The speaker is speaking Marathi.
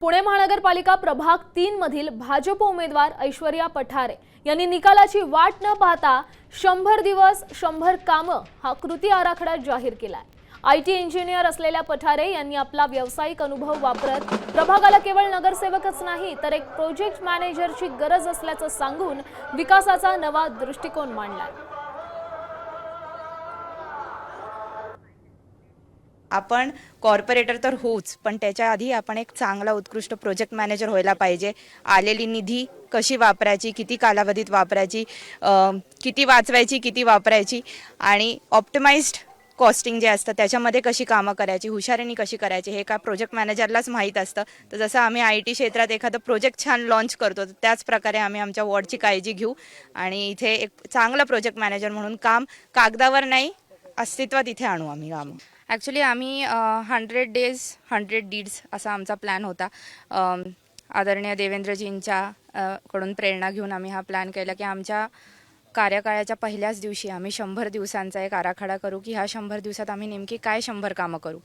पुणे महानगरपालिका प्रभाग 3 मधील भाजप उमेदवार ऐश्वर्या पठारे यांनी निकालाची वाट न पाहता 100 दिवस 100 कामं हा कृती आराखडा जाहीर केलाय। आयटी इंजिनियर असलेल्या पठारे यांनी आपला व्यावसायिक अनुभव वापरत प्रभागाला केवळ नगरसेवकच नाही तर एक प्रोजेक्ट मॅनेजरची गरज असल्याचं सांगून विकासाचा नवा दृष्टिकोन मांडलाय। आपण कॉर्पोरेटर तर होऊच, पण त्याच्या आधी आपण एक चांगला उत्कृष्ट प्रोजेक्ट मॅनेजर व्हायला पाहिजे। आलेली निधी कशी वापरायची, किती कालावधीत वापरायची, किती वाचवायची, किती वापरायची आणि ऑप्टिमाइज्ड कॉस्टिंग जे असतं त्याच्यामध्ये कशी कामं करायची, हुशारीने कशी करायची हे का प्रोजेक्ट मॅनेजरलाच माहीत असतं। तर जसं आम्ही आयटी क्षेत्रात एखादं प्रोजेक्ट छान लॉन्च करतो तर त्याच प्रकारे आम्ही आमच्या वॉर्डची काळजी घेऊ आणि इथे एक चांगला प्रोजेक्ट मॅनेजर म्हणून काम कागदावर नाही अस्तित्वात इथे आणू आम्ही काम। ॲक्च्युली आम्ही 100 डेज 100 डीड्स असा आमचा प्लॅन होता। आदरणीय देवेंद्रजींच्या कडून प्रेरणा घेऊन आम्ही हा प्लॅन केला की आमच्या कार्यकाळाच्या पहिल्याच दिवशी आम्ही 100 दिवसांचा एक आराखडा करू की ह्या 100 दिवसात आम्ही नेमकी काय 100 कामं करू।